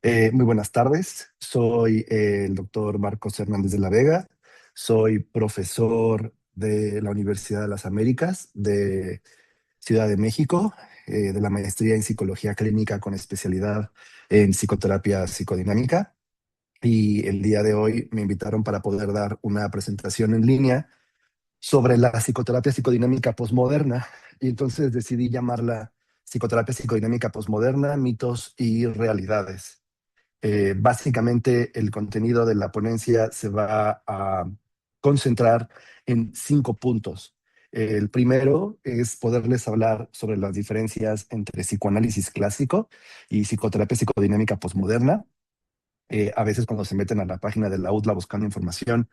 Muy buenas tardes. Soy el doctor Marcos Hernández de la Vega. Soy profesor de la Universidad de las Américas de Ciudad de México, de la maestría en psicología clínica con especialidad en psicoterapia psicodinámica. Y el día de hoy me invitaron para poder dar una presentación en línea sobre la psicoterapia psicodinámica posmoderna. Y entonces decidí llamarla psicoterapia psicodinámica posmoderna, mitos y realidades. Básicamente, el contenido de la ponencia se va a concentrar en 5 puntos. El primero es poderles hablar sobre las diferencias entre psicoanálisis clásico y psicoterapia psicodinámica posmoderna. A veces cuando se meten a la página de la UDLA buscando información,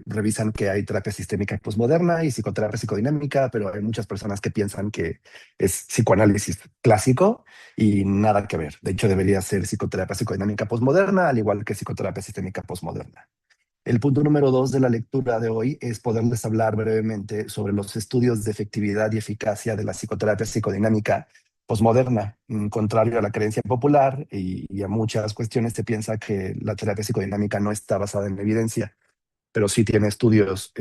revisan que hay terapia sistémica posmoderna y psicoterapia psicodinámica, pero hay muchas personas que piensan que es psicoanálisis clásico y nada que ver. De hecho, debería ser psicoterapia psicodinámica posmoderna, al igual que psicoterapia sistémica posmoderna. El punto número 2 de la lectura de hoy es poderles hablar brevemente sobre los estudios de efectividad y eficacia de la psicoterapia psicodinámica posmoderna. Contrario a la creencia popular y a muchas cuestiones, se piensa que la terapia psicodinámica no está basada en evidencia, pero sí tiene estudios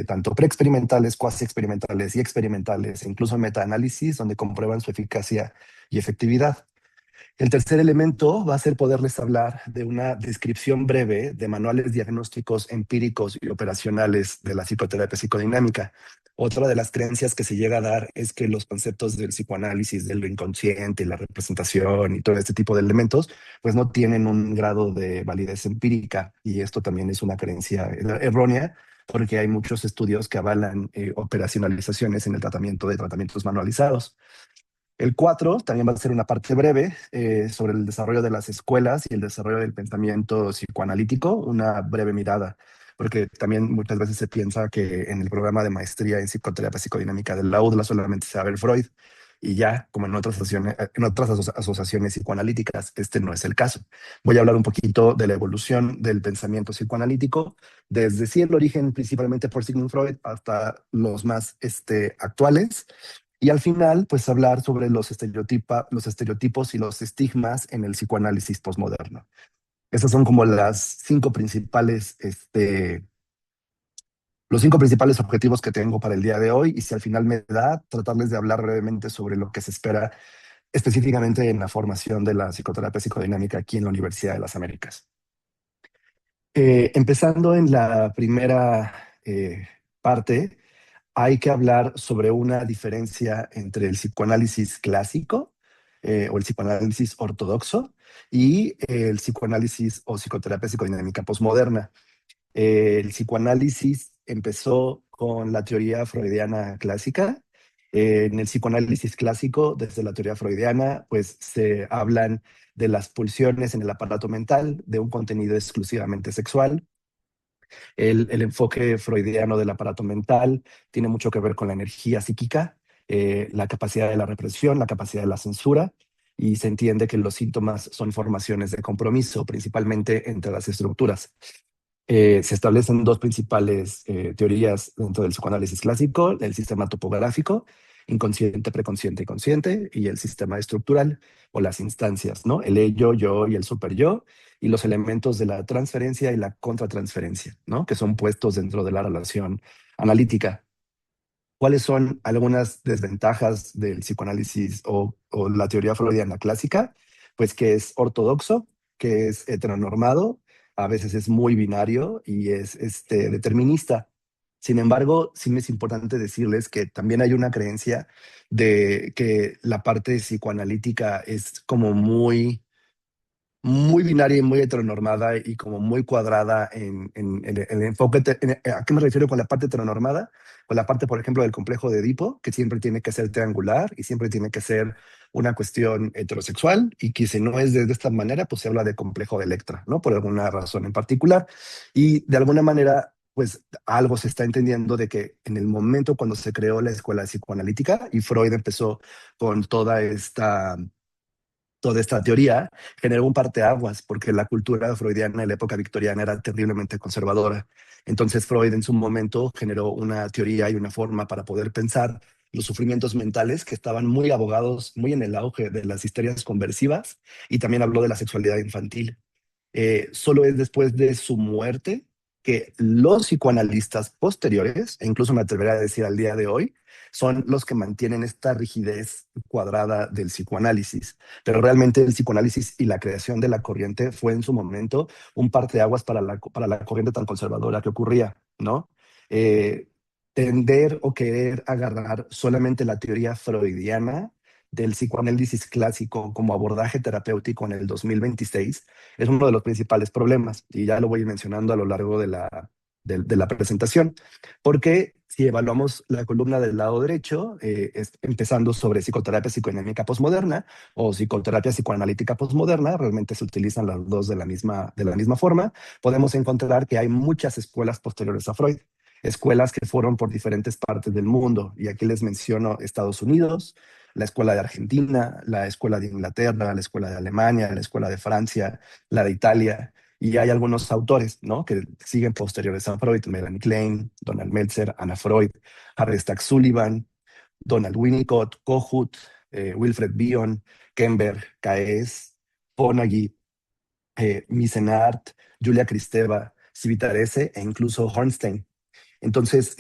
tanto preexperimentales, cuasi experimentales y experimentales, e incluso metaanálisis, donde comprueban su eficacia y efectividad. El tercer elemento va a ser poderles hablar de una descripción breve de manuales diagnósticos empíricos y operacionales de la psicoterapia psicodinámica. Otra de las creencias que se llega a dar es que los conceptos del psicoanálisis, de lo inconsciente, la representación y todo este tipo de elementos, pues no tienen un grado de validez empírica. Y esto también es una creencia errónea, porque hay muchos estudios que avalan operacionalizaciones en el tratamiento de tratamientos manualizados. El 4 también va a ser una parte breve sobre el desarrollo de las escuelas y el desarrollo del pensamiento psicoanalítico, una breve mirada, porque también muchas veces se piensa que en el programa de maestría en psicoterapia psicodinámica de la UDLA solamente se va a ver Freud y ya, como en otras asociaciones psicoanalíticas, este no es el caso. Voy a hablar un poquito de la evolución del pensamiento psicoanalítico, desde sí el origen principalmente por Sigmund Freud hasta los más actuales, y al final, pues hablar sobre los estereotipos y los estigmas en el psicoanálisis posmoderno. Esas son como los 5 principales objetivos que tengo para el día de hoy. Y si al final me da, tratarles de hablar brevemente sobre lo que se espera específicamente en la formación de la psicoterapia psicodinámica aquí en la Universidad de las Américas. Empezando en la primera parte, hay que hablar sobre una diferencia entre el psicoanálisis clásico o el psicoanálisis ortodoxo y el psicoanálisis o psicoterapia psicodinámica posmoderna. El psicoanálisis empezó con la teoría freudiana clásica. En el psicoanálisis clásico, desde la teoría freudiana, pues se hablan de las pulsiones en el aparato mental, de un contenido exclusivamente sexual. El enfoque freudiano del aparato mental tiene mucho que ver con la energía psíquica, la capacidad de la represión, la capacidad de la censura, y se entiende que los síntomas son formaciones de compromiso, principalmente entre las estructuras. Se establecen 2 principales teorías dentro del psicoanálisis clásico: el sistema topográfico, inconsciente, preconsciente y consciente, y el sistema estructural o las instancias, ¿no? El ello, yo y el superyo, y los elementos de la transferencia y la contratransferencia, ¿no? Que son puestos dentro de la relación analítica. ¿Cuáles son algunas desventajas del psicoanálisis o la teoría freudiana clásica? Pues que es ortodoxo, que es heteronormado, a veces es muy binario y es determinista. Sin embargo, sí me es importante decirles que también hay una creencia de que la parte psicoanalítica es como muy binaria y muy heteronormada y como muy cuadrada en el enfoque. ¿A qué me refiero con la parte heteronormada? Con la parte, por ejemplo, del complejo de Edipo, que siempre tiene que ser triangular y siempre tiene que ser una cuestión heterosexual, y que si no es de esta manera, pues se habla de complejo de Electra, ¿no? Por alguna razón en particular. Y de alguna manera, pues algo se está entendiendo de que en el momento cuando se creó la escuela psicoanalítica y Freud empezó con toda esta teoría, generó un parteaguas, porque la cultura freudiana en la época victoriana era terriblemente conservadora. Entonces Freud en su momento generó una teoría y una forma para poder pensar los sufrimientos mentales que estaban muy abogados, muy en el auge de las histerias conversivas, y también habló de la sexualidad infantil. Solo es después de su muerte que los psicoanalistas posteriores, e incluso me atrevería a decir al día de hoy, son los que mantienen esta rigidez cuadrada del psicoanálisis. Pero realmente el psicoanálisis y la creación de la corriente fue en su momento un parteaguas para la corriente tan conservadora que ocurría, ¿no? Eh, Tender o querer agarrar solamente la teoría freudiana del psicoanálisis clásico como abordaje terapéutico en el 2026 es uno de los principales problemas, y ya lo voy a ir mencionando a lo largo de la presentación, porque si evaluamos la columna del lado derecho, empezando sobre psicoterapia psicodinámica posmoderna o psicoterapia psicoanalítica posmoderna, realmente se utilizan las dos de la misma forma, podemos encontrar que hay muchas escuelas posteriores a Freud, escuelas que fueron por diferentes partes del mundo, y aquí les menciono Estados Unidos, la escuela de Argentina, la escuela de Inglaterra, la escuela de Alemania, la escuela de Francia, la de Italia, y hay algunos autores, ¿no?, que siguen posteriores a Freud: Melanie Klein, Donald Meltzer, Anna Freud, Harry Stack Sullivan, Donald Winnicott, Kohut, Wilfred Bion, Kember, Caes, Fonagy, Misenart, Julia Kristeva, Civitarese e incluso Hornstein. Entonces,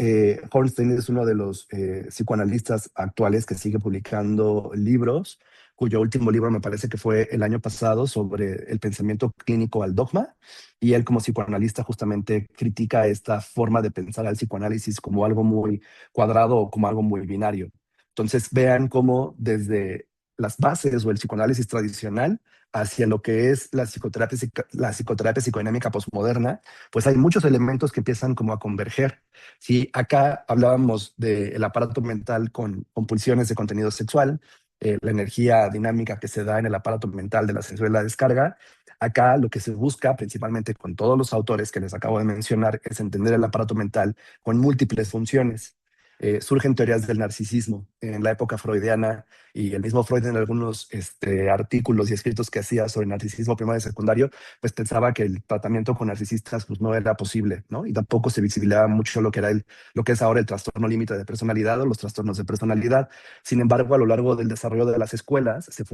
Hornstein es uno de los psicoanalistas actuales que sigue publicando libros, cuyo último libro me parece que fue el año pasado, sobre el pensamiento clínico al dogma, y él como psicoanalista justamente critica esta forma de pensar al psicoanálisis como algo muy cuadrado o como algo muy binario. Entonces, vean cómo desde las bases o el psicoanálisis tradicional hacia lo que es la psicoterapia psicodinámica postmoderna, pues hay muchos elementos que empiezan como a converger. Si acá hablábamos del aparato mental con pulsiones de contenido sexual, la energía dinámica que se da en el aparato mental de la sensualidad y la descarga, acá lo que se busca principalmente con todos los autores que les acabo de mencionar es entender el aparato mental con múltiples funciones. Surgen teorías del narcisismo en la época freudiana, y el mismo Freud en algunos artículos y escritos que hacía sobre narcisismo primario y secundario, pues pensaba que el tratamiento con narcisistas pues no era posible, ¿no? Y tampoco se visibilizaba mucho lo que era lo que es ahora el trastorno límite de personalidad o los trastornos de personalidad. Sin embargo, a lo largo del desarrollo de las escuelas se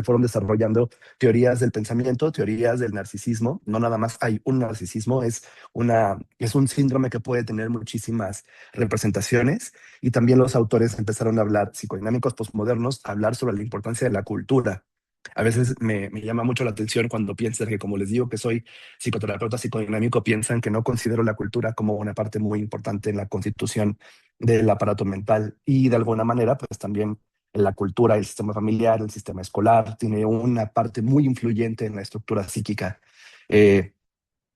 fueron desarrollando teorías del pensamiento, teorías del narcisismo. No nada más hay un narcisismo, es un síndrome que puede tener muchísimas representaciones, y también los autores empezaron a hablar, psicodinámicos postmodernos, a hablar sobre la importancia de la cultura. A veces me llama mucho la atención cuando piensan que, como les digo, que soy psicoterapeuta psicodinámico, piensan que no considero la cultura como una parte muy importante en la constitución del aparato mental. Y de alguna manera, pues también la cultura, el sistema familiar, el sistema escolar, tiene una parte muy influyente en la estructura psíquica. Eh,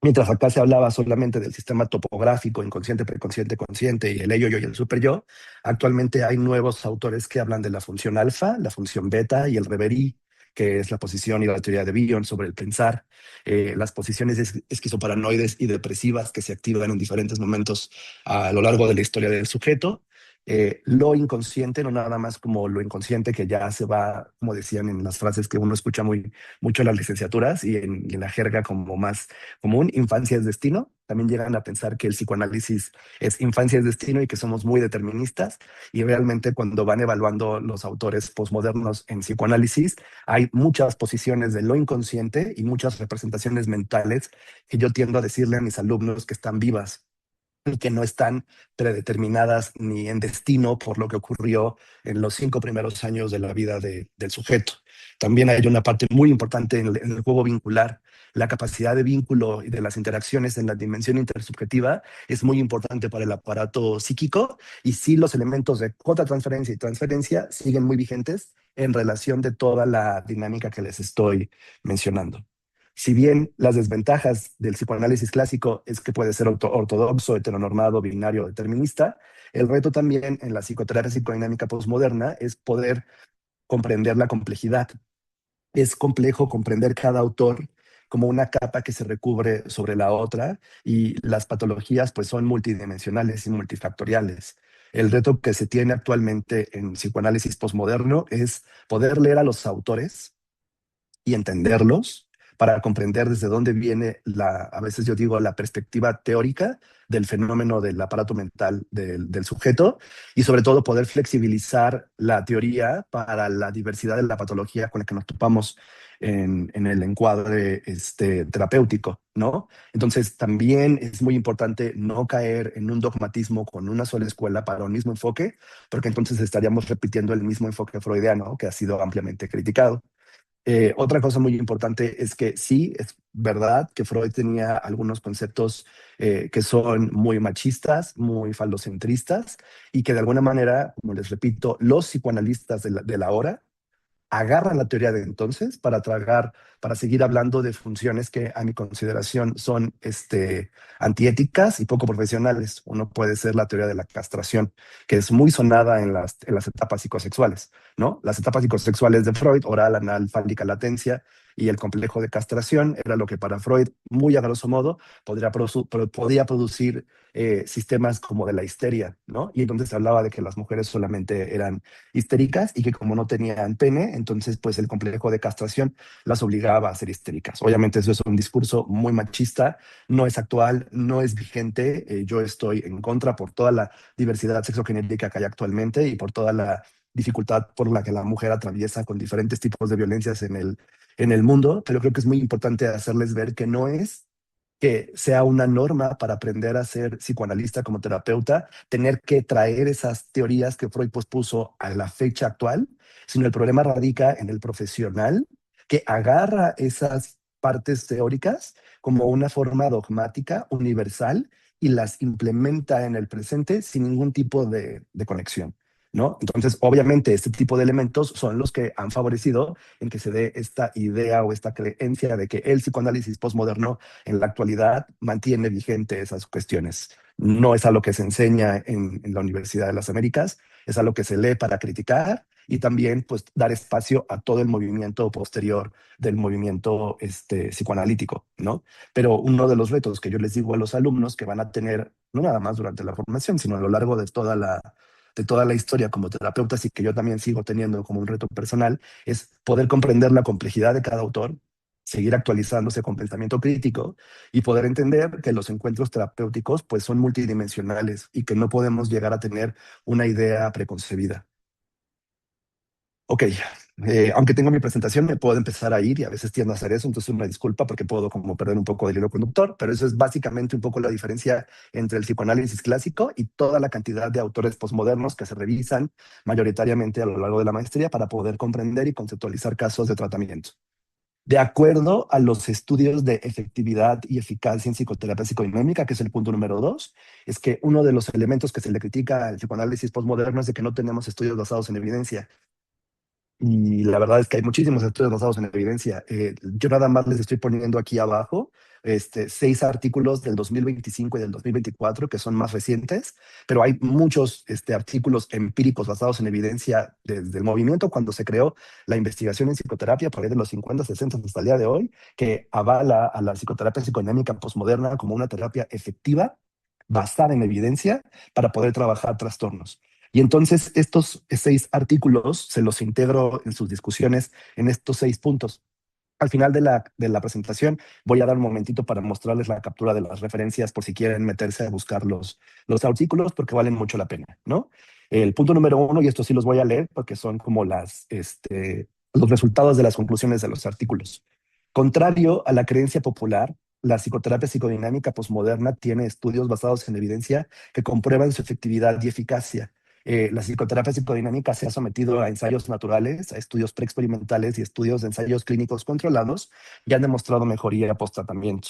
Mientras acá se hablaba solamente del sistema topográfico, inconsciente, preconsciente, consciente, y el ello-yo y el super-yo, actualmente hay nuevos autores que hablan de la función alfa, la función beta y el reverie, que es la posición y la teoría de Bion sobre el pensar, las posiciones esquizoparanoides y depresivas que se activan en diferentes momentos a lo largo de la historia del sujeto. Lo inconsciente, no nada más como lo inconsciente que ya se va, como decían en las frases que uno escucha mucho en las licenciaturas y en la jerga como más común: infancia es destino. También llegan a pensar que el psicoanálisis es infancia es destino y que somos muy deterministas. Y realmente cuando van evaluando los autores posmodernos en psicoanálisis, hay muchas posiciones de lo inconsciente y muchas representaciones mentales que yo tiendo a decirle a mis alumnos que están vivas y que no están predeterminadas ni en destino por lo que ocurrió en los 5 primeros años de la vida del sujeto. También hay una parte muy importante en el juego vincular. La capacidad de vínculo y de las interacciones en la dimensión intersubjetiva es muy importante para el aparato psíquico, y sí, los elementos de contratransferencia y transferencia siguen muy vigentes en relación de toda la dinámica que les estoy mencionando. Si bien las desventajas del psicoanálisis clásico es que puede ser ortodoxo, heteronormado, binario, determinista, el reto también en la psicoterapia psicodinámica postmoderna es poder comprender la complejidad. Es complejo comprender cada autor como una capa que se recubre sobre la otra, y las patologías pues son multidimensionales y multifactoriales. El reto que se tiene actualmente en psicoanálisis postmoderno es poder leer a los autores y entenderlos, para comprender desde dónde viene a veces yo digo, la perspectiva teórica del fenómeno del aparato mental del sujeto y sobre todo poder flexibilizar la teoría para la diversidad de la patología con la que nos topamos en el encuadre terapéutico, ¿no? Entonces, también es muy importante no caer en un dogmatismo con una sola escuela para un mismo enfoque, porque entonces estaríamos repitiendo el mismo enfoque freudiano que ha sido ampliamente criticado. Otra cosa muy importante es que sí, es verdad que Freud tenía algunos conceptos que son muy machistas, muy falocentristas, y que de alguna manera, como les repito, los psicoanalistas de la hora agarran la teoría de entonces para seguir hablando de funciones que a mi consideración son antiéticas y poco profesionales. Uno puede ser la teoría de la castración, que es muy sonada en las etapas psicosexuales, ¿no? Las etapas psicosexuales de Freud, oral, anal, fálica, latencia, y el complejo de castración era lo que para Freud, muy a grosso modo, podía producir sistemas como de la histeria, ¿no? Y entonces se hablaba de que las mujeres solamente eran histéricas y que como no tenían pene, entonces pues el complejo de castración las obligaba a ser histéricas. Obviamente eso es un discurso muy machista, no es actual, no es vigente. Yo estoy en contra por toda la diversidad sexogenética que hay actualmente y por toda la dificultad por la que la mujer atraviesa con diferentes tipos de violencias en el mundo, pero creo que es muy importante hacerles ver que no es que sea una norma para aprender a ser psicoanalista como terapeuta, tener que traer esas teorías que Freud pospuso a la fecha actual, sino el problema radica en el profesional que agarra esas partes teóricas como una forma dogmática, universal, y las implementa en el presente sin ningún tipo de conexión, ¿no? Entonces, obviamente, este tipo de elementos son los que han favorecido en que se dé esta idea o esta creencia de que el psicoanálisis postmoderno en la actualidad mantiene vigente esas cuestiones. No es a lo que se enseña en la Universidad de las Américas, es a lo que se lee para criticar y también pues dar espacio a todo el movimiento posterior del movimiento psicoanalítico, ¿no? Pero uno de los retos que yo les digo a los alumnos que van a tener, no nada más durante la formación, sino a lo largo de toda la historia como terapeutas y que yo también sigo teniendo como un reto personal, es poder comprender la complejidad de cada autor, seguir actualizándose con pensamiento crítico y poder entender que los encuentros terapéuticos pues son multidimensionales y que no podemos llegar a tener una idea preconcebida. Ok, aunque tengo mi presentación, me puedo empezar a ir y a veces tiendo a hacer eso, entonces una disculpa porque puedo como perder un poco del hilo conductor, pero eso es básicamente un poco la diferencia entre el psicoanálisis clásico y toda la cantidad de autores posmodernos que se revisan mayoritariamente a lo largo de la maestría para poder comprender y conceptualizar casos de tratamiento. De acuerdo a los estudios de efectividad y eficacia en psicoterapia psicodinámica, que es el punto número 2, es que uno de los elementos que se le critica al psicoanálisis postmoderno es de que no tenemos estudios basados en evidencia. Y la verdad es que hay muchísimos estudios basados en evidencia. Yo nada más les estoy poniendo aquí abajo 6 artículos del 2025 y del 2024 que son más recientes, pero hay muchos artículos empíricos basados en evidencia desde el movimiento cuando se creó la investigación en psicoterapia por ahí de los 50, 60 hasta el día de hoy, que avala a la psicoterapia psicodinámica postmoderna como una terapia efectiva basada en evidencia para poder trabajar trastornos. Y entonces estos 6 artículos se los integro en sus discusiones en estos 6 puntos. Al final de la presentación voy a dar un momentito para mostrarles la captura de las referencias por si quieren meterse a buscar los artículos porque valen mucho la pena, ¿no? El punto número 1, y esto sí los voy a leer porque son como los resultados de las conclusiones de los artículos. Contrario a la creencia popular, la psicoterapia psicodinámica posmoderna tiene estudios basados en evidencia que comprueban su efectividad y eficacia. La psicoterapia psicodinámica se ha sometido a ensayos naturales, a estudios preexperimentales y estudios de ensayos clínicos controlados y han demostrado mejoría post-tratamiento.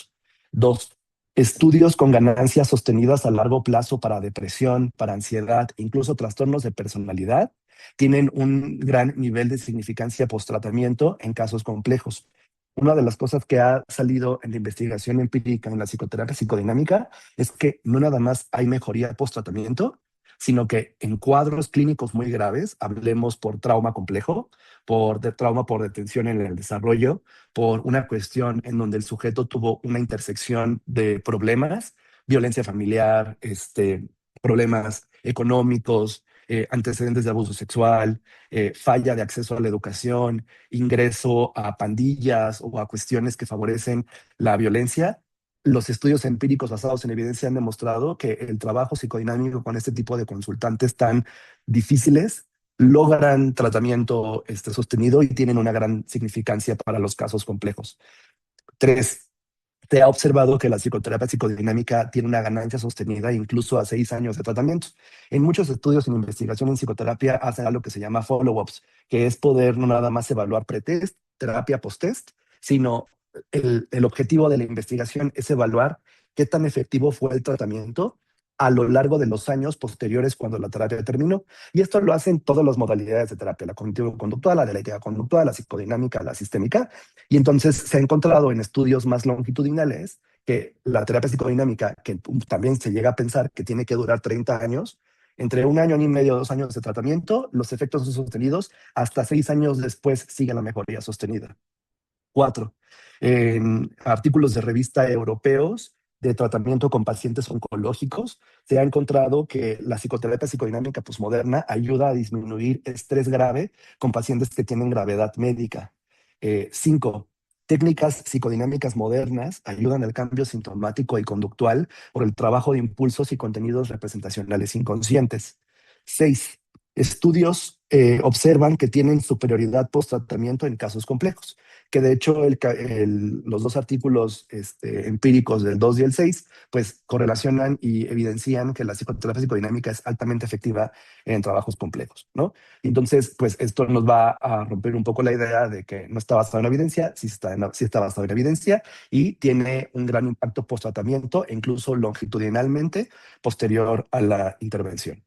2. Estudios con ganancias sostenidas a largo plazo para depresión, para ansiedad, incluso trastornos de personalidad, tienen un gran nivel de significancia post-tratamiento en casos complejos. Una de las cosas que ha salido en la investigación empírica en la psicoterapia psicodinámica es que no nada más hay mejoría post-tratamiento, sino que en cuadros clínicos muy graves, hablemos por trauma complejo, trauma por detención en el desarrollo, por una cuestión en donde el sujeto tuvo una intersección de problemas, violencia familiar, problemas económicos, antecedentes de abuso sexual, falla de acceso a la educación, ingreso a pandillas o a cuestiones que favorecen la violencia. Los estudios empíricos basados en evidencia han demostrado que el trabajo psicodinámico con este tipo de consultantes tan difíciles logran tratamiento sostenido y tienen una gran significancia para los casos complejos. 3, se ha observado que la psicoterapia psicodinámica tiene una ganancia sostenida incluso a 6 años de tratamiento. En muchos estudios en investigación en psicoterapia hacen algo que se llama follow-ups, que es poder no nada más evaluar pretest, terapia post-test, sino el objetivo de la investigación es evaluar qué tan efectivo fue el tratamiento a lo largo de los años posteriores cuando la terapia terminó. Y esto lo hacen todas las modalidades de terapia, la cognitivo-conductual, la dialéctica conductual, la psicodinámica, la sistémica. Y entonces se ha encontrado en estudios más longitudinales que la terapia psicodinámica, que también se llega a pensar que tiene que durar 30 años, entre 1 año y medio, 2 años de tratamiento, los efectos son sostenidos, hasta 6 años después sigue la mejoría sostenida. 4, en artículos de revista europeos de tratamiento con pacientes oncológicos, se ha encontrado que la psicoterapia psicodinámica posmoderna ayuda a disminuir estrés grave con pacientes que tienen gravedad médica. 5, técnicas psicodinámicas modernas ayudan al cambio sintomático y conductual por el trabajo de impulsos y contenidos representacionales inconscientes. 6, estudios observan que tienen superioridad post-tratamiento en casos complejos, que de hecho los dos artículos empíricos del 2 y el 6 pues correlacionan y evidencian que la psicoterapia psicodinámica es altamente efectiva en trabajos complejos, ¿no? Entonces, pues esto nos va a romper un poco la idea de que no está basado en evidencia, sí está basado en evidencia y tiene un gran impacto post-tratamiento e incluso longitudinalmente posterior a la intervención.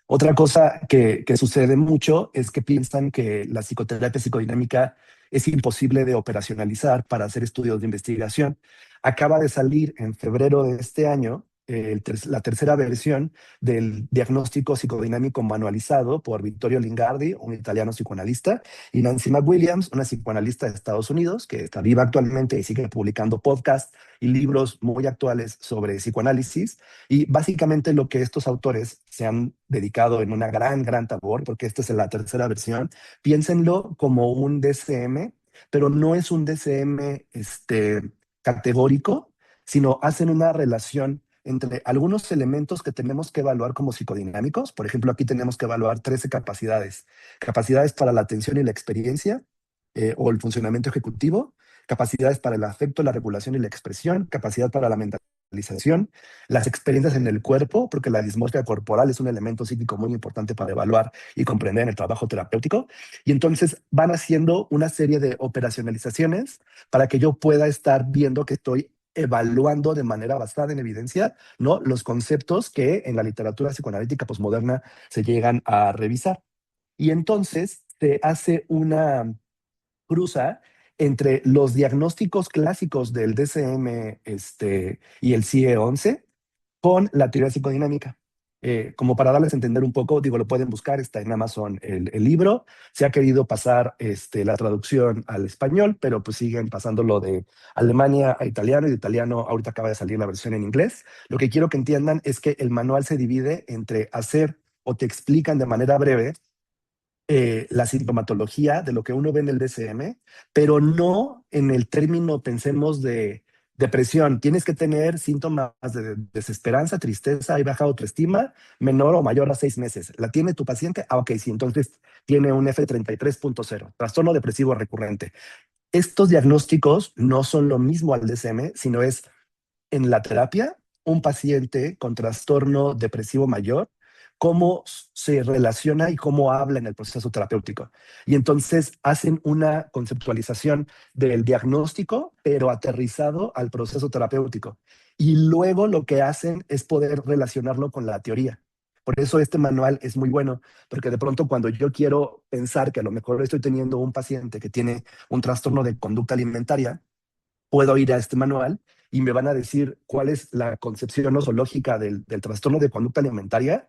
Otra cosa que sucede mucho es que piensan que la psicoterapia psicodinámica es imposible de operacionalizar para hacer estudios de investigación. Acaba de salir en febrero de este año la tercera versión del diagnóstico psicodinámico manualizado por Vittorio Lingardi, un italiano psicoanalista, y Nancy McWilliams, una psicoanalista de Estados Unidos que está viva actualmente y sigue publicando podcasts y libros muy actuales sobre psicoanálisis. Y básicamente lo que estos autores se han dedicado en una gran labor, porque esta es la tercera versión, piénsenlo como un DCM, pero no es un DCM categórico, sino hacen una relación entre algunos elementos que tenemos que evaluar como psicodinámicos. Por ejemplo, aquí tenemos que evaluar 13 capacidades. Capacidades para la atención y la experiencia, o el funcionamiento ejecutivo, capacidades para el afecto, la regulación y la expresión, capacidad para la mentalización, las experiencias en el cuerpo, porque la dismorfia corporal es un elemento psíquico muy importante para evaluar y comprender el trabajo terapéutico. Y entonces van haciendo una serie de operacionalizaciones para que yo pueda estar viendo que estoy evaluando de manera basada en evidencia, ¿no?, los conceptos que en la literatura psicoanalítica posmoderna se llegan a revisar. Y entonces se hace una cruza entre los diagnósticos clásicos del DCM y el CIE-11 con la teoría psicodinámica. Como para darles a entender un poco, digo, lo pueden buscar, está en Amazon el libro. Se ha querido pasar la traducción al español, pero pues siguen pasándolo de Alemania a italiano, y de italiano ahorita acaba de salir la versión en inglés. Lo que quiero que entiendan es que el manual se divide entre hacer o te explican de manera breve la sintomatología de lo que uno ve en el DCM, pero no en el término, pensemos, de depresión. Tienes que tener síntomas de desesperanza, tristeza y baja autoestima menor o mayor a 6 meses. ¿La tiene tu paciente? Ah, ok, sí, entonces tiene un F33.0, trastorno depresivo recurrente. Estos diagnósticos no son lo mismo al DCM, sino es en la terapia un paciente con trastorno depresivo mayor, cómo se relaciona y cómo habla en el proceso terapéutico. Y entonces hacen una conceptualización del diagnóstico, pero aterrizado al proceso terapéutico. Y luego lo que hacen es poder relacionarlo con la teoría. Por eso este manual es muy bueno, porque de pronto cuando yo quiero pensar que a lo mejor estoy teniendo un paciente que tiene un trastorno de conducta alimentaria, puedo ir a este manual y me van a decir cuál es la concepción nosológica del trastorno de conducta alimentaria,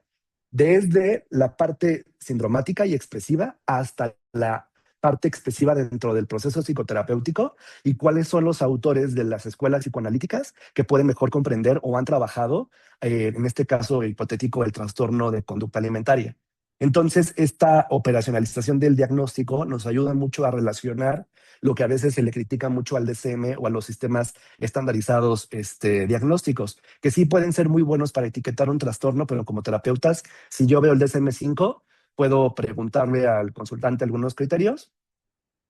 desde la parte sindromática y expresiva hasta la parte expresiva dentro del proceso psicoterapéutico y cuáles son los autores de las escuelas psicoanalíticas que pueden mejor comprender o han trabajado, en este caso hipotético, el trastorno de conducta alimentaria. Entonces, esta operacionalización del diagnóstico nos ayuda mucho a relacionar lo que a veces se le critica mucho al DSM o a los sistemas estandarizados diagnósticos, que sí pueden ser muy buenos para etiquetar un trastorno, pero como terapeutas, si yo veo el DSM-5, puedo preguntarle al consultante algunos criterios,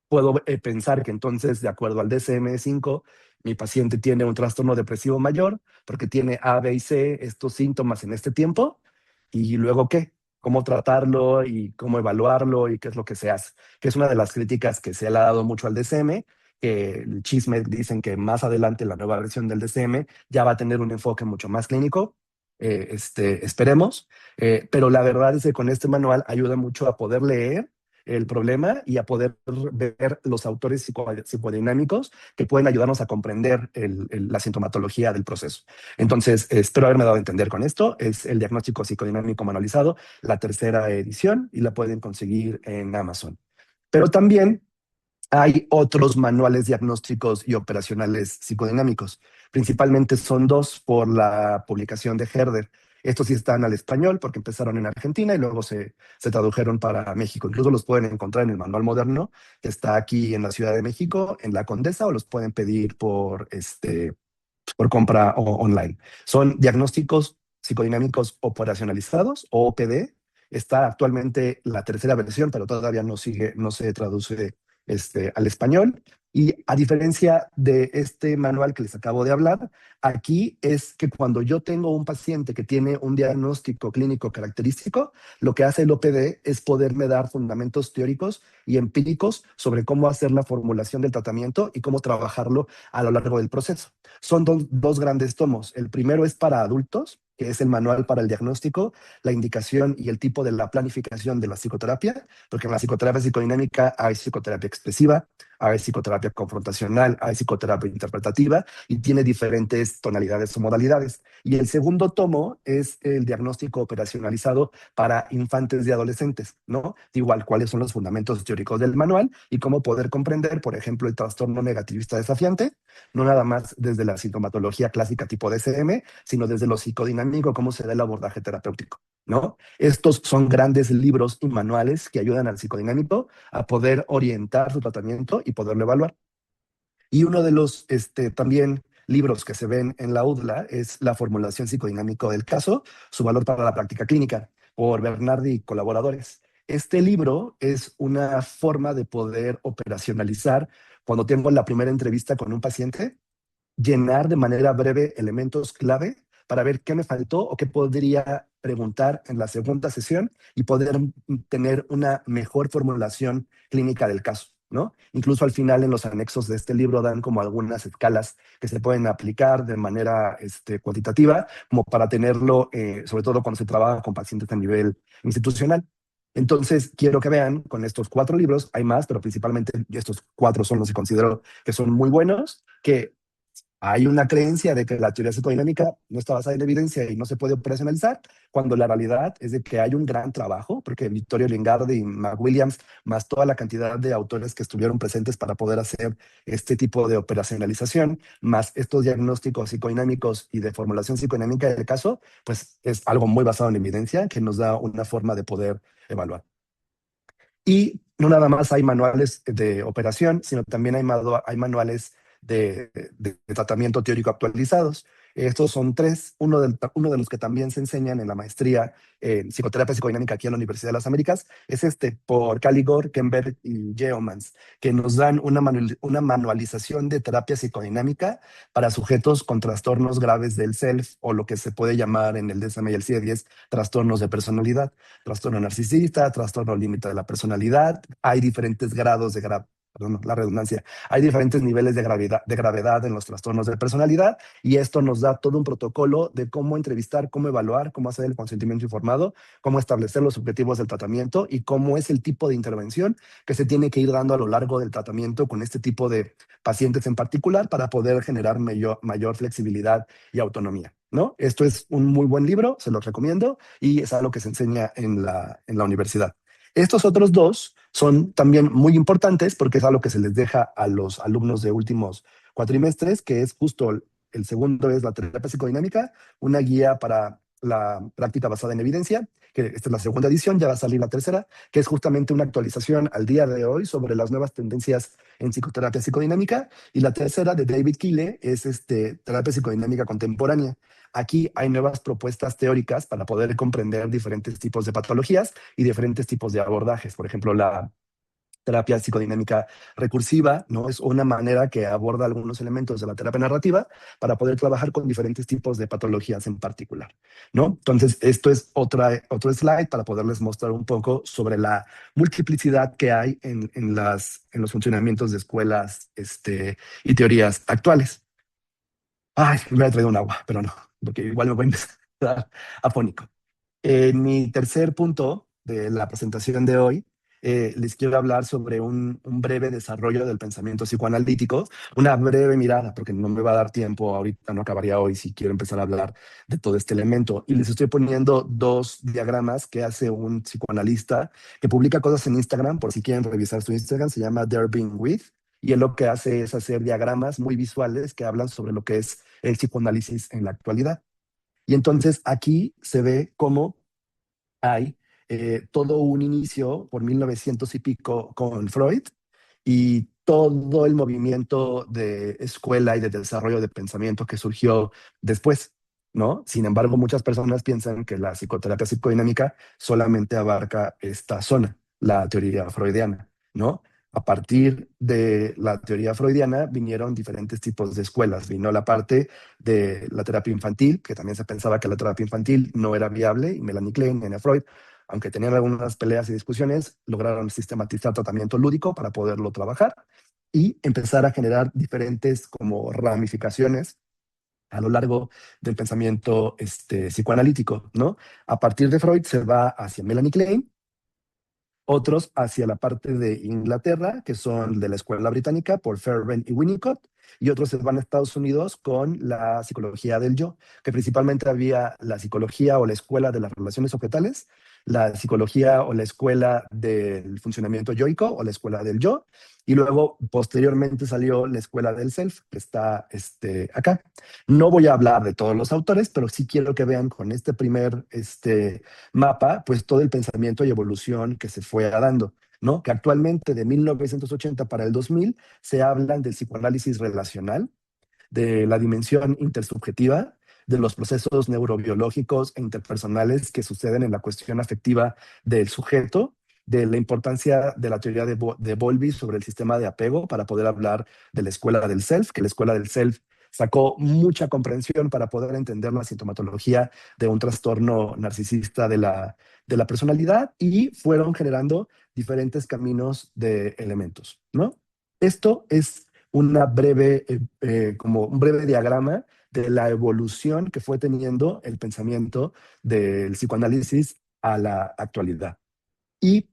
puedo pensar que entonces, de acuerdo al DSM-5, mi paciente tiene un trastorno depresivo mayor porque tiene A, B y C, estos síntomas en este tiempo, y luego qué, cómo tratarlo y cómo evaluarlo y qué es lo que se hace, que es una de las críticas que se le ha dado mucho al DSM, que el chisme dicen que más adelante la nueva versión del DSM ya va a tener un enfoque mucho más clínico, esperemos, pero la verdad es que con este manual ayuda mucho a poder leer el problema y a poder ver los autores psicodinámicos que pueden ayudarnos a comprender la sintomatología del proceso. Entonces, espero haberme dado a entender con esto. Es el diagnóstico psicodinámico manualizado, la tercera edición, y la pueden conseguir en Amazon. Pero también hay otros manuales diagnósticos y operacionales psicodinámicos. Principalmente son dos por la publicación de Herder. Estos sí están al español porque empezaron en Argentina y luego se tradujeron para México. Incluso los pueden encontrar en el Manual Moderno, que está aquí en la Ciudad de México, en La Condesa, o los pueden pedir por compra online. Son diagnósticos psicodinámicos operacionalizados, o OPD. Está actualmente la tercera versión, pero todavía no se traduce al español. Y a diferencia de este manual que les acabo de hablar, aquí es que cuando yo tengo un paciente que tiene un diagnóstico clínico característico, lo que hace el OPD es poderme dar fundamentos teóricos y empíricos sobre cómo hacer la formulación del tratamiento y cómo trabajarlo a lo largo del proceso. Son dos grandes tomos. El primero es para adultos, que es el manual para el diagnóstico, la indicación y el tipo de la planificación de la psicoterapia, porque en la psicoterapia psicodinámica hay psicoterapia expresiva, hay psicoterapia confrontacional, hay psicoterapia interpretativa y tiene diferentes tonalidades o modalidades. Y el segundo tomo es el diagnóstico operacionalizado para infantes y adolescentes, ¿no? Igual, cuáles son los fundamentos teóricos del manual y cómo poder comprender, por ejemplo, el trastorno negativista desafiante, no nada más desde la sintomatología clásica tipo DSM, sino desde lo psicodinámico, cómo se da el abordaje terapéutico, ¿no? Estos son grandes libros y manuales que ayudan al psicodinámico a poder orientar su tratamiento y poderlo evaluar. Y uno de los también libros que se ven en la UDLA es La formulación psicodinámica del caso, su valor para la práctica clínica, por Bernardi y colaboradores. Este libro es una forma de poder operacionalizar cuando tengo la primera entrevista con un paciente, llenar de manera breve elementos clave para ver qué me faltó o qué podría preguntar en la segunda sesión y poder tener una mejor formulación clínica del caso, ¿no? Incluso al final en los anexos de este libro dan como algunas escalas que se pueden aplicar de manera cuantitativa, como para tenerlo, sobre todo cuando se trabaja con pacientes a nivel institucional. Entonces, quiero que vean con estos 4 libros, hay más, pero principalmente estos 4 son los que considero que son muy buenos, que hay una creencia de que la teoría psicodinámica no está basada en evidencia y no se puede operacionalizar, cuando la realidad es de que hay un gran trabajo, porque Vittorio Lingardi y McWilliams, más toda la cantidad de autores que estuvieron presentes para poder hacer este tipo de operacionalización, más estos diagnósticos psicodinámicos y de formulación psicodinámica del caso, pues es algo muy basado en evidencia que nos da una forma de poder evaluar. Y no nada más hay manuales de operación, sino también hay manuales de tratamiento teórico actualizados. Estos son 3. Uno de los que también se enseñan en la maestría en psicoterapia psicodinámica aquí en la Universidad de las Américas es por Caligor, Kemberg y Yeomans, que nos dan una manualización de terapia psicodinámica para sujetos con trastornos graves del self, o lo que se puede llamar en el DSM y el CIE-10 trastornos de personalidad, trastorno narcisista, trastorno límite de la personalidad. Hay diferentes grados perdón, la redundancia, hay diferentes niveles de gravedad en los trastornos de personalidad, y esto nos da todo un protocolo de cómo entrevistar, cómo evaluar, cómo hacer el consentimiento informado, cómo establecer los objetivos del tratamiento y cómo es el tipo de intervención que se tiene que ir dando a lo largo del tratamiento con este tipo de pacientes en particular para poder generar mayor flexibilidad y autonomía, ¿no? Esto es un muy buen libro, se los recomiendo, y es algo que se enseña en la universidad. Estos otros dos son también muy importantes porque es algo que se les deja a los alumnos de últimos cuatrimestres, que es justo el segundo es la terapia psicodinámica, una guía para la práctica basada en evidencia, que esta es la segunda edición, ya va a salir la tercera, que es justamente una actualización al día de hoy sobre las nuevas tendencias en psicoterapia psicodinámica, y la tercera de David Keele es terapia psicodinámica contemporánea. Aquí hay nuevas propuestas teóricas para poder comprender diferentes tipos de patologías y diferentes tipos de abordajes. Por ejemplo, la terapia psicodinámica recursiva, ¿no? Es una manera que aborda algunos elementos de la terapia narrativa para poder trabajar con diferentes tipos de patologías en particular, ¿no? Entonces, esto es otro slide para poderles mostrar un poco sobre la multiplicidad que hay en los funcionamientos de escuelas y teorías actuales. Ay, me hubiera traído un agua, pero no, porque igual me voy a empezar afónico. En mi tercer punto de la presentación de hoy, les quiero hablar sobre un breve desarrollo del pensamiento psicoanalítico, una breve mirada, porque no me va a dar tiempo, ahorita no acabaría hoy si quiero empezar a hablar de todo este elemento. Y les estoy poniendo dos diagramas que hace un psicoanalista que publica cosas en Instagram, por si quieren revisar su Instagram, se llama There Being With, y él lo que hace es hacer diagramas muy visuales que hablan sobre lo que es el psicoanálisis en la actualidad. Y entonces aquí se ve cómo hay todo un inicio por 1900 y pico con Freud y todo el movimiento de escuela y de desarrollo de pensamiento que surgió después, ¿no? Sin embargo, muchas personas piensan que la psicoterapia psicodinámica solamente abarca esta zona, la teoría freudiana, ¿no? A partir de la teoría freudiana vinieron diferentes tipos de escuelas. Vino la parte de la terapia infantil, que también se pensaba que la terapia infantil no era viable, y Melanie Klein y Anna Freud, aunque tenían algunas peleas y discusiones, lograron sistematizar tratamiento lúdico para poderlo trabajar y empezar a generar diferentes como ramificaciones a lo largo del pensamiento psicoanalítico, ¿no? A partir de Freud se va hacia Melanie Klein, otros hacia la parte de Inglaterra, que son de la escuela británica, por Fairbairn y Winnicott, y otros se van a Estados Unidos con la psicología del yo, que principalmente había la psicología o la escuela de las relaciones objetales, la psicología o la escuela del funcionamiento yoico o la escuela del yo, y luego posteriormente salió la escuela del self, que está acá. No voy a hablar de todos los autores, pero sí quiero que vean con este primer mapa, pues todo el pensamiento y evolución que se fue dando, ¿no? Que actualmente de 1980 para el 2000 se hablan del psicoanálisis relacional, de la dimensión intersubjetiva, de los procesos neurobiológicos e interpersonales que suceden en la cuestión afectiva del sujeto, de la importancia de la teoría de Bowlby sobre el sistema de apego para poder hablar de la escuela del self, que la escuela del self sacó mucha comprensión para poder entender la sintomatología de un trastorno narcisista de la personalidad y fueron generando diferentes caminos de elementos, ¿no? Esto es una breve, como un breve diagrama de la evolución que fue teniendo el pensamiento del psicoanálisis a la actualidad. Y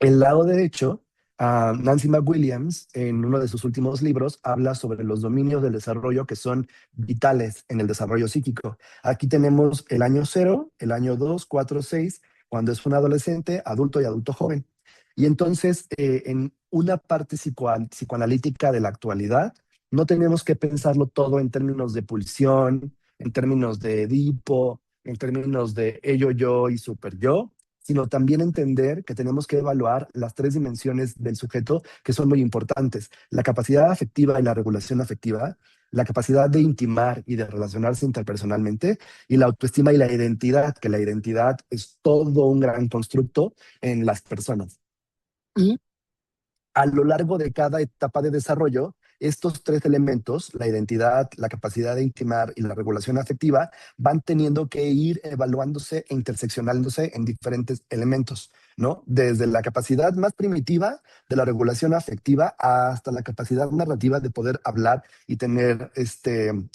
el lado derecho, Nancy McWilliams, en uno de sus últimos libros, habla sobre los dominios del desarrollo que son vitales en el desarrollo psíquico. Aquí tenemos el año 0, el año 2, 4, 6, cuando es un adolescente, adulto y adulto joven. Y entonces, en una parte psicoanalítica de la actualidad, no tenemos que pensarlo todo en términos de pulsión, en términos de Edipo, en términos de ello, yo y super yo, sino también entender que tenemos que evaluar las tres dimensiones del sujeto que son muy importantes: la capacidad afectiva y la regulación afectiva, la capacidad de intimar y de relacionarse interpersonalmente, y la autoestima y la identidad, que la identidad es todo un gran constructo en las personas. Y a lo largo de cada etapa de desarrollo, estos tres elementos, la identidad, la capacidad de intimar y la regulación afectiva, van teniendo que ir evaluándose e interseccionándose en diferentes elementos, ¿no? Desde la capacidad más primitiva de la regulación afectiva hasta la capacidad narrativa de poder hablar y tener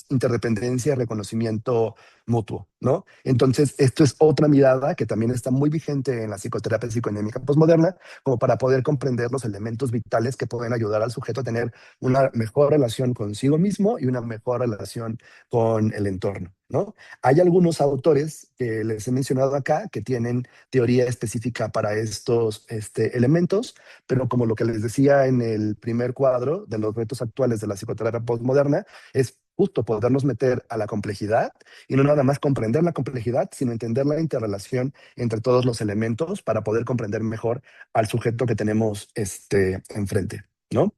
interdependencia y reconocimiento mutuo, ¿no? Entonces, esto es otra mirada que también está muy vigente en la psicoterapia psicodinámica postmoderna, como para poder comprender los elementos vitales que pueden ayudar al sujeto a tener una mejor relación consigo mismo y una mejor relación con el entorno. ¿no? Hay algunos autores que les he mencionado acá que tienen teoría específica para estos elementos, pero como lo que les decía en el primer cuadro de los retos actuales de la psicoterapia postmoderna, es justo podernos meter a la complejidad y no nada más comprender la complejidad, sino entender la interrelación entre todos los elementos para poder comprender mejor al sujeto que tenemos enfrente, ¿no?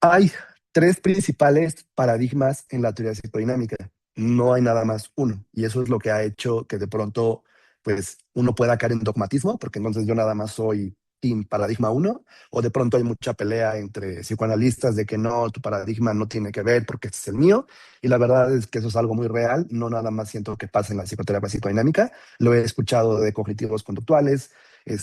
Hay tres principales paradigmas en la teoría psicodinámica. No hay nada más uno. Y eso es lo que ha hecho que de pronto, pues, uno pueda caer en dogmatismo, porque entonces yo nada más soy team paradigma uno, o de pronto hay mucha pelea entre psicoanalistas de que no, tu paradigma no tiene que ver porque este es el mío. Y la verdad es que eso es algo muy real. No nada más siento que pasa en la psicoterapia psicodinámica. Lo he escuchado de cognitivos conductuales,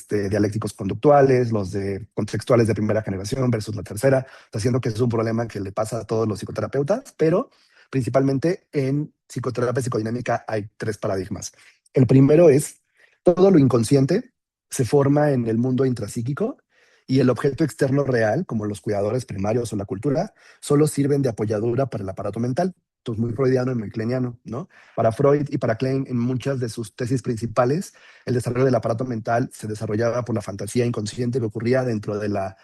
dialécticos conductuales, los de contextuales de primera generación versus la tercera. Está siendo que es un problema que le pasa a todos los psicoterapeutas, pero principalmente en psicoterapia psicodinámica hay tres paradigmas. El primero es todo lo inconsciente se forma en el mundo intrapsíquico y el objeto externo real, como los cuidadores primarios o la cultura, solo sirven de apoyadura para el aparato mental. Esto es muy freudiano y muy kleiniano, ¿no? Para Freud y para Klein, en muchas de sus tesis principales, el desarrollo del aparato mental se desarrollaba por la fantasía inconsciente que ocurría dentro de la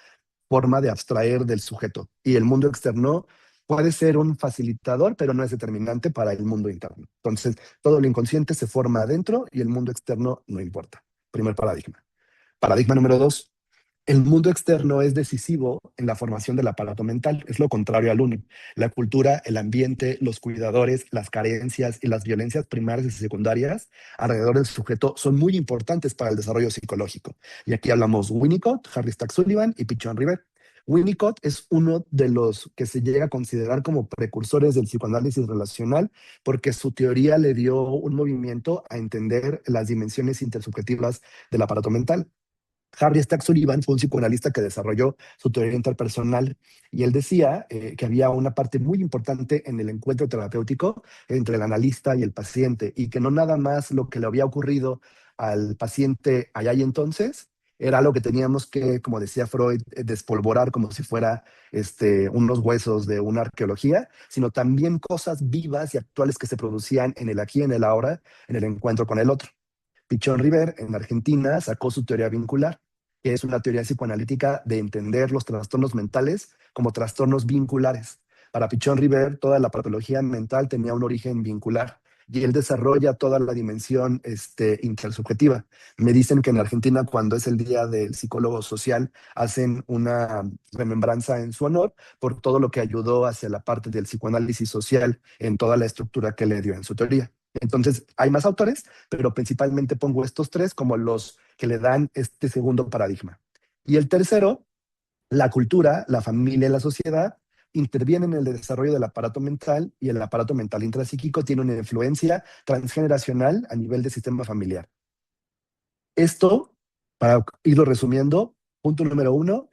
forma de abstraer del sujeto. Y el mundo externo puede ser un facilitador, pero no es determinante para el mundo interno. Entonces, todo lo inconsciente se forma adentro y el mundo externo no importa. Primer paradigma. Paradigma número dos, el mundo externo es decisivo en la formación del aparato mental, es lo contrario al uno. La cultura, el ambiente, los cuidadores, las carencias y las violencias primarias y secundarias alrededor del sujeto son muy importantes para el desarrollo psicológico. Y aquí hablamos Winnicott, Harry Stack Sullivan y Pichon River. Winnicott es uno de los que se llega a considerar como precursores del psicoanálisis relacional porque su teoría le dio un movimiento a entender las dimensiones intersubjetivas del aparato mental. Harry Stack Sullivan fue un psicoanalista que desarrolló su teoría interpersonal y él decía que había una parte muy importante en el encuentro terapéutico entre el analista y el paciente y que no nada más lo que le había ocurrido al paciente allá y entonces era lo que teníamos que, como decía Freud, despolvorar como si fuera unos huesos de una arqueología, sino también cosas vivas y actuales que se producían en el aquí y en el ahora, en el encuentro con el otro. Pichon River, en Argentina, sacó su teoría vincular, que es una teoría psicoanalítica de entender los trastornos mentales como trastornos vinculares. Para Pichon River, toda la patología mental tenía un origen vincular y él desarrolla toda la dimensión intersubjetiva. Me dicen que en Argentina, cuando es el Día del Psicólogo Social, hacen una remembranza en su honor por todo lo que ayudó hacia la parte del psicoanálisis social en toda la estructura que le dio en su teoría. Entonces, hay más autores, pero principalmente pongo estos tres como los que le dan este segundo paradigma. Y el tercero, la cultura, la familia y la sociedad intervienen en el desarrollo del aparato mental y el aparato mental intrapsíquico tiene una influencia transgeneracional a nivel del sistema familiar. Esto, para irlo resumiendo, punto número uno,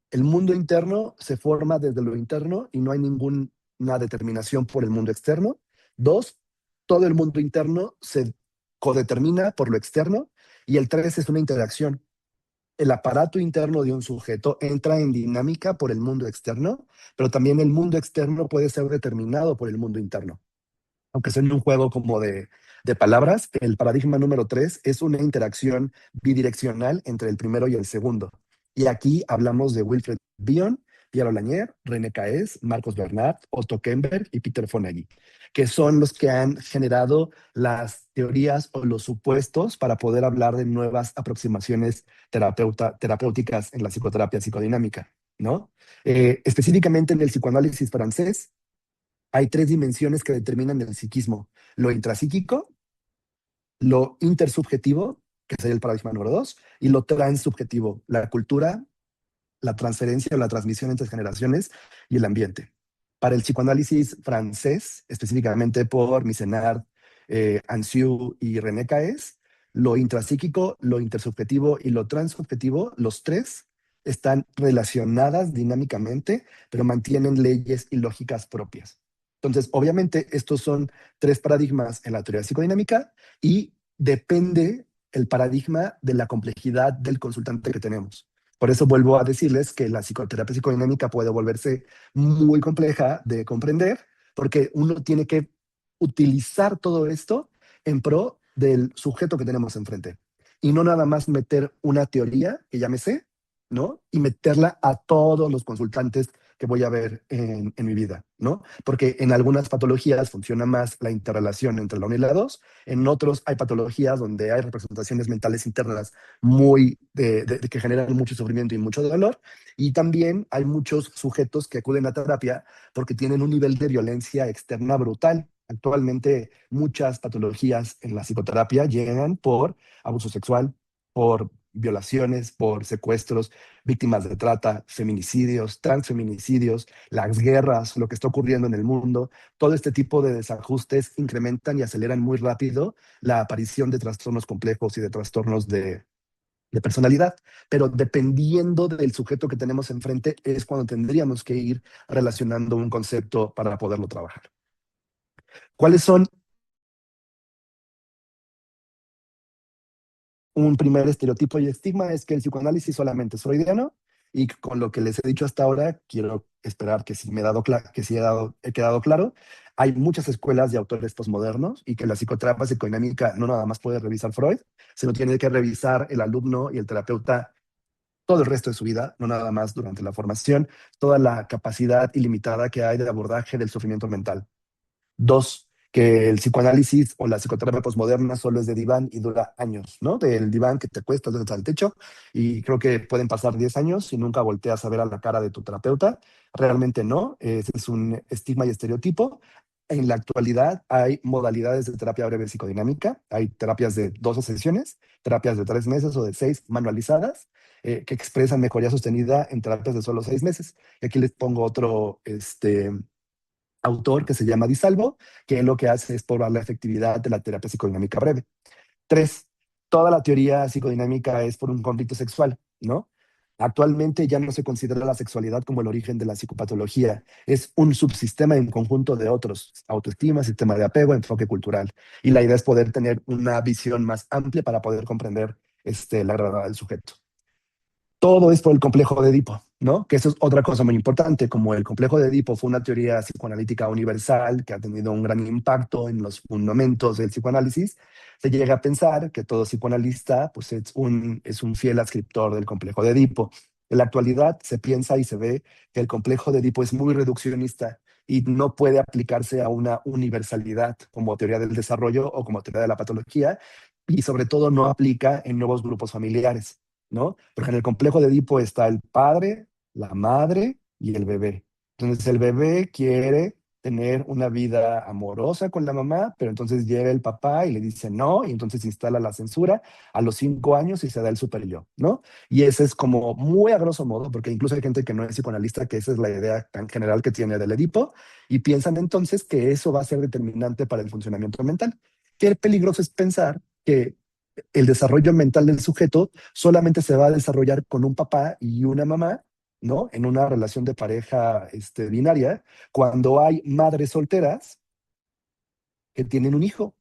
el mundo interno se forma desde lo interno y no hay ninguna determinación por el mundo externo. Dos, todo el mundo interno se codetermina por lo externo. Y el tres es una interacción. El aparato interno de un sujeto entra en dinámica por el mundo externo, pero también el mundo externo puede ser determinado por el mundo interno. Aunque sea en un juego como de palabras, el paradigma número tres es una interacción bidireccional entre el primero y el segundo. Y aquí hablamos de Wilfred Bion, Pierre Lanier, René Caes, Marcos Bernard, Otto Kemper y Peter Fonagy, que son los que han generado las teorías o los supuestos para poder hablar de nuevas aproximaciones terapéuticas en la psicoterapia psicodinámica, ¿no? Específicamente en el psicoanálisis francés, hay tres dimensiones que determinan el psiquismo: lo intrapsíquico, lo intersubjetivo, que sería el paradigma número dos, y lo transsubjetivo, la cultura, la transferencia o la transmisión entre generaciones y el ambiente. Para el psicoanálisis francés, específicamente por Misenard, Anciu y René Caes, lo intrapsíquico, lo intersubjetivo y lo transsubjetivo, los tres están relacionadas dinámicamente, pero mantienen leyes y lógicas propias. Entonces, obviamente, estos son tres paradigmas en la teoría psicodinámica y depende el paradigma de la complejidad del consultante que tenemos. Por eso vuelvo a decirles que la psicoterapia psicodinámica puede volverse muy compleja de comprender, porque uno tiene que utilizar todo esto en pro del sujeto que tenemos enfrente. Y no nada más meter una teoría que ya me sé, ¿no? Y meterla a todos los consultantes que voy a ver en mi vida, ¿no? Porque en algunas patologías funciona más la interrelación entre la 1 y la 2, en otros hay patologías donde hay representaciones mentales internas muy de que generan mucho sufrimiento y mucho dolor, y también hay muchos sujetos que acuden a terapia porque tienen un nivel de violencia externa brutal. Actualmente muchas patologías en la psicoterapia llegan por abuso sexual, por violaciones, por secuestros, víctimas de trata, feminicidios, transfeminicidios, las guerras, lo que está ocurriendo en el mundo. Todo este tipo de desajustes incrementan y aceleran muy rápido la aparición de trastornos complejos y de trastornos de personalidad, pero dependiendo del sujeto que tenemos enfrente es cuando tendríamos que ir relacionando un concepto para poderlo trabajar. ¿Cuáles son un primer estereotipo y estigma? Es que el psicoanálisis solamente es freudiano, y con lo que les he dicho hasta ahora, quiero esperar que sí me he dado que sí he quedado claro. Hay muchas escuelas de autores posmodernos y que la psicoterapia psicodinámica no nada más puede revisar Freud, sino tiene que revisar el alumno y el terapeuta todo el resto de su vida, no nada más durante la formación, toda la capacidad ilimitada que hay de abordaje del sufrimiento mental. Dos, que el psicoanálisis o la psicoterapia posmoderna solo es de diván y dura años, ¿no? Del diván que te acuestas desde el techo, y creo que pueden pasar 10 años y nunca volteas a ver a la cara de tu terapeuta. Realmente no, ese es un estigma y estereotipo. En la actualidad hay modalidades de terapia breve psicodinámica, hay terapias de 12 sesiones, terapias de 3 meses o de 6 manualizadas, que expresan mejoría sostenida en terapias de solo 6 meses. Y aquí les pongo otro, autor que se llama Di Salvo, que lo que hace es probar la efectividad de la terapia psicodinámica breve. Tres, toda la teoría psicodinámica es por un conflicto sexual, ¿no? Actualmente ya no se considera la sexualidad como el origen de la psicopatología, es un subsistema en conjunto de otros: autoestima, sistema de apego, enfoque cultural. Y la idea es poder tener una visión más amplia para poder comprender la gravedad del sujeto. Todo es por el complejo de Edipo, ¿no? Que eso es otra cosa muy importante. Como el complejo de Edipo fue una teoría psicoanalítica universal que ha tenido un gran impacto en los fundamentos del psicoanálisis, se llega a pensar que todo psicoanalista pues, es un fiel adscriptor del complejo de Edipo. En la actualidad se piensa y se ve que el complejo de Edipo es muy reduccionista y no puede aplicarse a una universalidad como teoría del desarrollo o como teoría de la patología, y sobre todo no aplica en nuevos grupos familiares, ¿no? Porque en el complejo de Edipo está el padre, la madre y el bebé. Entonces el bebé quiere tener una vida amorosa con la mamá, pero entonces llega el papá y le dice no, y entonces instala la censura a los 5 años y se da el super yo, ¿no? Y ese es como muy a grosso modo, porque incluso hay gente que no es psicoanalista, que esa es la idea tan general que tiene del Edipo, y piensan entonces que eso va a ser determinante para el funcionamiento mental. Qué peligroso es pensar que el desarrollo mental del sujeto solamente se va a desarrollar con un papá y una mamá, ¿no? En una relación de pareja binaria, cuando hay madres solteras que tienen un hijo.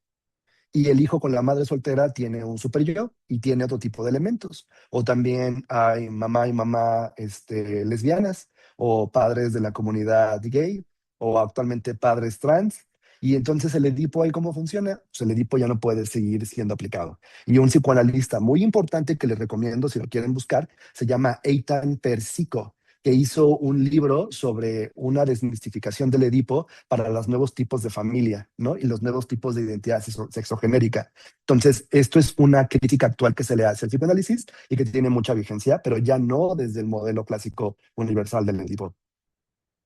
Y el hijo con la madre soltera tiene un super yo y tiene otro tipo de elementos. O también hay mamá y mamá lesbianas, o padres de la comunidad gay, o actualmente padres trans. Y entonces el Edipo ahí, ¿cómo funciona? Pues el Edipo ya no puede seguir siendo aplicado. Y un psicoanalista muy importante que les recomiendo si lo quieren buscar se llama Eitan Persico, que hizo un libro sobre una desmistificación del Edipo para los nuevos tipos de familia, ¿no? Y los nuevos tipos de identidad sexogenérica. Entonces, esto es una crítica actual que se le hace al psicoanálisis y que tiene mucha vigencia, pero ya no desde el modelo clásico universal del Edipo.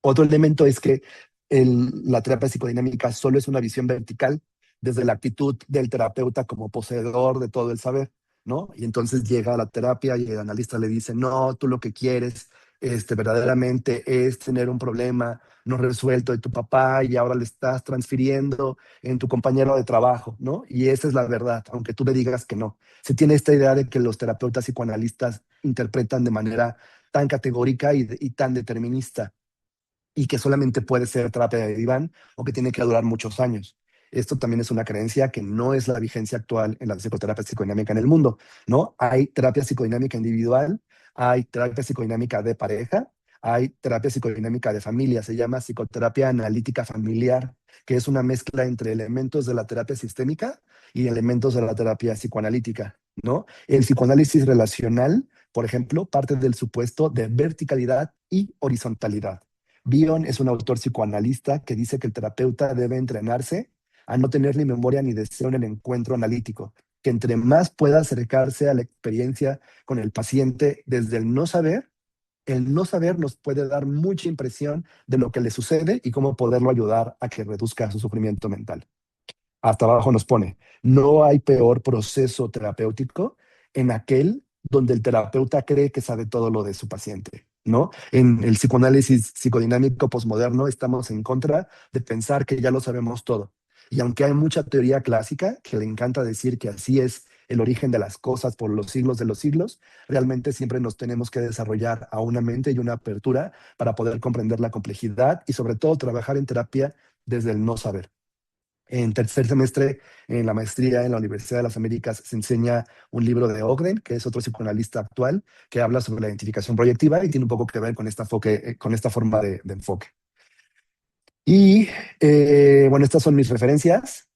Otro elemento es que la terapia psicodinámica solo es una visión vertical desde la actitud del terapeuta como poseedor de todo el saber, ¿no? Y entonces llega a la terapia y el analista le dice, no, tú lo que quieres verdaderamente es tener un problema no resuelto de tu papá y ahora le estás transfiriendo en tu compañero de trabajo, ¿no? Y esa es la verdad, aunque tú le digas que no. Se tiene esta idea de que los terapeutas psicoanalistas interpretan de manera tan categórica y tan determinista, y que solamente puede ser terapia de diván o que tiene que durar muchos años. Esto también es una creencia que no es la vigencia actual en la psicoterapia psicodinámica en el mundo, ¿no? Hay terapia psicodinámica individual, hay terapia psicodinámica de pareja, hay terapia psicodinámica de familia, se llama psicoterapia analítica familiar, que es una mezcla entre elementos de la terapia sistémica y elementos de la terapia psicoanalítica, ¿no? El psicoanálisis relacional, por ejemplo, parte del supuesto de verticalidad y horizontalidad. Bion es un autor psicoanalista que dice que el terapeuta debe entrenarse a no tener ni memoria ni deseo en el encuentro analítico, que entre más pueda acercarse a la experiencia con el paciente desde el no saber nos puede dar mucha impresión de lo que le sucede y cómo poderlo ayudar a que reduzca su sufrimiento mental. Hasta abajo nos pone, no hay peor proceso terapéutico en aquel donde el terapeuta cree que sabe todo lo de su paciente, ¿no? En el psicoanálisis psicodinámico posmoderno estamos en contra de pensar que ya lo sabemos todo. Y aunque hay mucha teoría clásica que le encanta decir que así es el origen de las cosas por los siglos de los siglos, realmente siempre nos tenemos que desarrollar a una mente y una apertura para poder comprender la complejidad y sobre todo trabajar en terapia desde el no saber. En tercer semestre, en la maestría en la Universidad de las Américas, se enseña un libro de Ogden, que es otro psicoanalista actual, que habla sobre la identificación proyectiva y tiene un poco que ver con con esta forma de enfoque. Y bueno, estas son mis referencias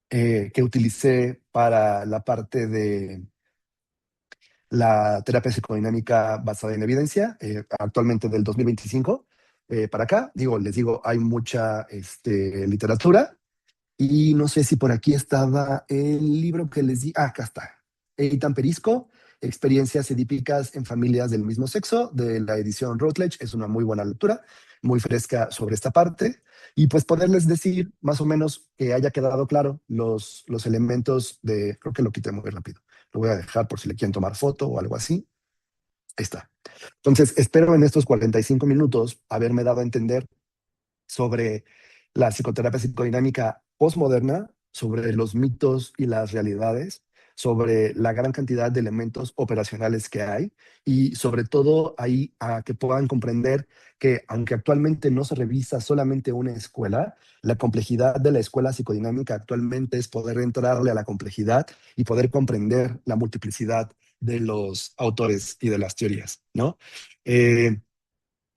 que utilicé para la parte de la terapia psicodinámica basada en evidencia, actualmente del 2025 para acá. Les digo, hay mucha literatura. Y no sé si por aquí estaba el libro que les di. Ah, acá está. Eitan Perisco, Experiencias edípicas en familias del mismo sexo, de la edición Routledge. Es una muy buena lectura, muy fresca sobre esta parte. Y pues poderles decir más o menos que haya quedado claro los elementos de... Creo que lo quité muy rápido. Lo voy a dejar por si le quieren tomar foto o algo así. Ahí está. Entonces, espero en estos 45 minutos haberme dado a entender sobre la psicoterapia psicodinámica postmoderna, sobre los mitos y las realidades, sobre la gran cantidad de elementos operacionales que hay y sobre todo ahí a que puedan comprender que aunque actualmente no se revisa solamente una escuela, la complejidad de la escuela psicodinámica actualmente es poder entrarle a la complejidad y poder comprender la multiplicidad de los autores y de las teorías, ¿no?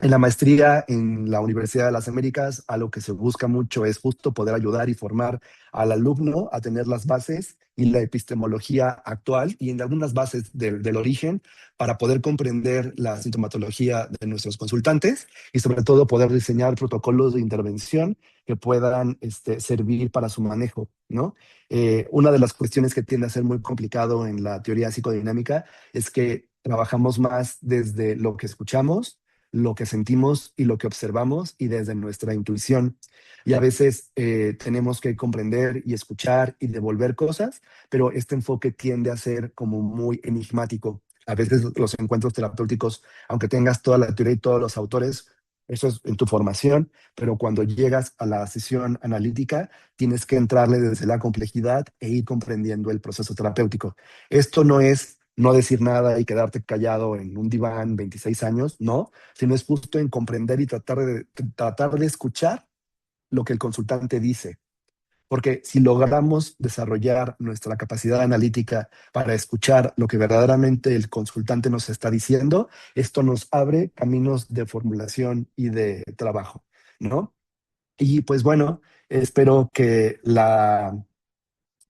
En la maestría en la Universidad de las Américas, a lo que se busca mucho es justo poder ayudar y formar al alumno a tener las bases y la epistemología actual y en algunas bases del origen para poder comprender la sintomatología de nuestros consultantes y sobre todo poder diseñar protocolos de intervención que puedan servir para su manejo, ¿no? Una de las cuestiones que tiende a ser muy complicado en la teoría psicodinámica es que trabajamos más desde lo que escuchamos, lo que sentimos y lo que observamos y desde nuestra intuición. Y a veces tenemos que comprender y escuchar y devolver cosas, pero este enfoque tiende a ser como muy enigmático. A veces los encuentros terapéuticos, aunque tengas toda la teoría y todos los autores, eso es en tu formación, pero cuando llegas a la sesión analítica, tienes que entrarle desde la complejidad e ir comprendiendo el proceso terapéutico. Esto no es no decir nada y quedarte callado en un diván 26 años, no, sino es justo en comprender y tratar de escuchar lo que el consultante dice. Porque si logramos desarrollar nuestra capacidad analítica para escuchar lo que verdaderamente el consultante nos está diciendo, esto nos abre caminos de formulación y de trabajo, ¿no? Y pues bueno, espero que la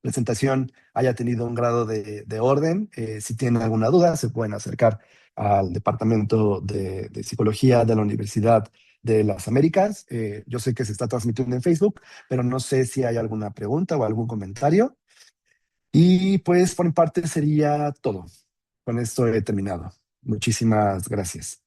presentación haya tenido un grado de orden. Si tienen alguna duda, se pueden acercar al Departamento de Psicología de la Universidad de las Américas. Yo sé que se está transmitiendo en Facebook, pero no sé si hay alguna pregunta o algún comentario. Y pues por mi parte sería todo. Con esto he terminado. Muchísimas gracias.